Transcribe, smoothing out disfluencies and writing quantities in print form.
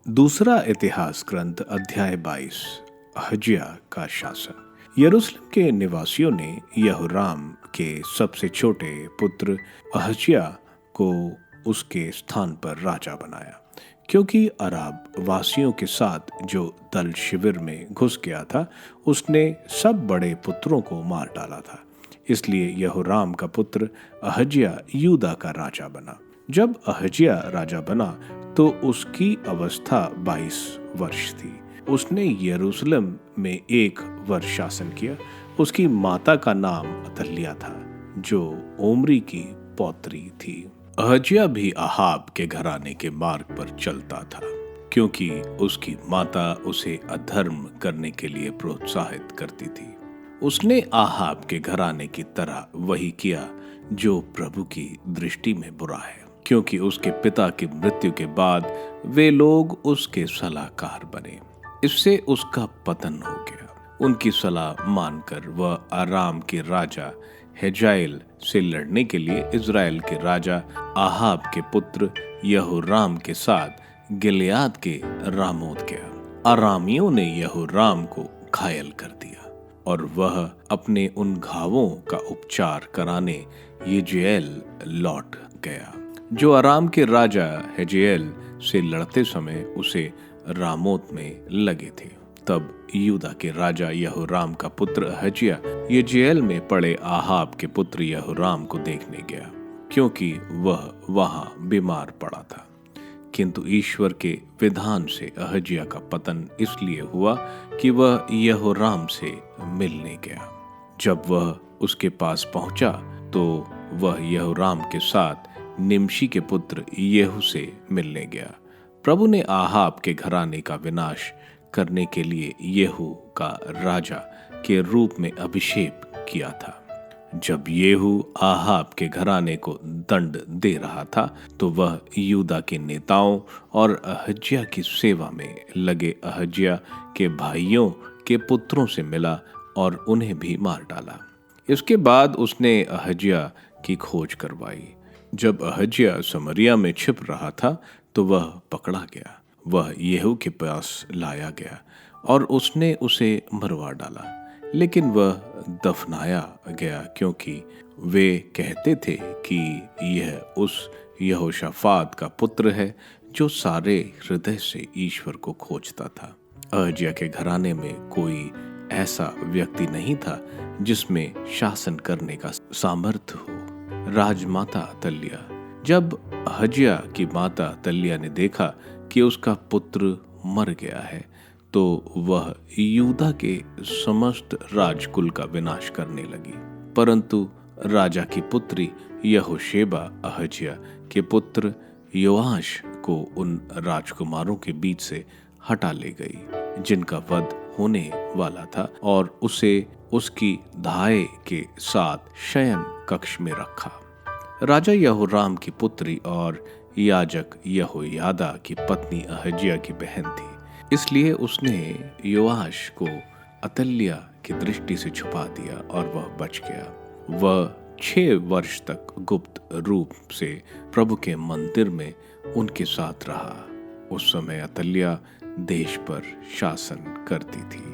दूसरा इतिहास ग्रंथ अध्याय 22। अहज्याह का शासन। यरूशलेम के निवासियों ने यहोराम के सबसे छोटे पुत्र अहज्याह को उसके स्थान पर राजा बनाया, क्योंकि अराब वासियों के साथ जो दल शिविर में घुस गया था उसने सब बड़े पुत्रों को मार डाला था। इसलिए यहोराम का पुत्र अहज्याह यूदा का राजा बना। जब अहज्याह राजा बना तो उसकी अवस्था 22 वर्ष थी। उसने यरूशलेम में 1 वर्ष शासन किया। उसकी माता का नाम अतल्याह था, जो ओमरी की पौत्री थी। अहज्याह भी आहाब के घराने के मार्ग पर चलता था, क्योंकि उसकी माता उसे अधर्म करने के लिए प्रोत्साहित करती थी। उसने आहाब के घराने की तरह वही किया जो प्रभु की दृष्टि में बुरा है, क्योंकि उसके पिता की मृत्यु के बाद वे लोग उसके सलाहकार बने। इससे उसका पतन हो गया। उनकी सलाह मानकर वह अराम के राजा हजाएल से लड़ने के लिए इज़राइल के राजा आहाब के पुत्र यहोराम के साथ गिलियाद के रामोत गया। अरामियों ने यहोराम को घायल कर दिया और वह अपने उन घावों का उपचार कराने यिज्रेल लौट गया, जो अराम के राजा हजाएल से लड़ते समय उसे रामोत में लगे थे। तब यूदा के राजा यहोराम का पुत्र अहज्याह यिज्रेल में पड़े आहाब के पुत्र यहोराम को देखने गया, क्योंकि वह वहां बीमार पड़ा था। किंतु ईश्वर के विधान से अहज्याह का पतन इसलिए हुआ कि वह यहोराम से मिलने गया। जब वह उसके पास पहुंचा तो वह यहोराम के साथ निमशी के पुत्र येहू से मिलने गया। प्रभु ने आहाब के घराने का विनाश करने के लिए येहू का राजा के रूप में अभिषेक किया था। जब येहू आहाब के घराने को दंड दे रहा था तो वह यूदा के नेताओं और अहज्याह की सेवा में लगे अहज्याह के भाइयों के पुत्रों से मिला और उन्हें भी मार डाला। इसके बाद उसने अहज्याह की खोज करवाई। जब अहज्याह समरिया में छिप रहा था तो वह पकड़ा गया। वह येहू के पास लाया गया और उसने उसे मरवा डाला, लेकिन वह दफनाया गया, क्योंकि वे कहते थे कि यह उस यहोशाफात का पुत्र है जो सारे हृदय से ईश्वर को खोजता था। अहज्याह के घराने में कोई ऐसा व्यक्ति नहीं था जिसमें शासन करने का सामर्थ्य हो। राजमाता अतल्याह। जब अहज्याह की माता अतल्याह ने देखा कि उसका पुत्र मर गया है तो वह यूदा के समस्त राजकुल का विनाश करने लगी। परंतु राजा की पुत्री यहोशेबा अहज्याह के पुत्र योआश को उन राजकुमारों के बीच से हटा ले गई जिनका वध होने वाला था, और उसे उसकी धाय के साथ शयन कक्ष में रखा। राजा यहोराम की पुत्री और याजक यहोयादा की पत्नी अहज्याह की बहन थी, इसलिए उसने योआश को अतल्याह की दृष्टि से छुपा दिया और वह बच गया। वह 6 वर्ष तक गुप्त रूप से प्रभु के मंदिर में उनके साथ रहा। उस समय अतल्याह देश पर शासन करती थी।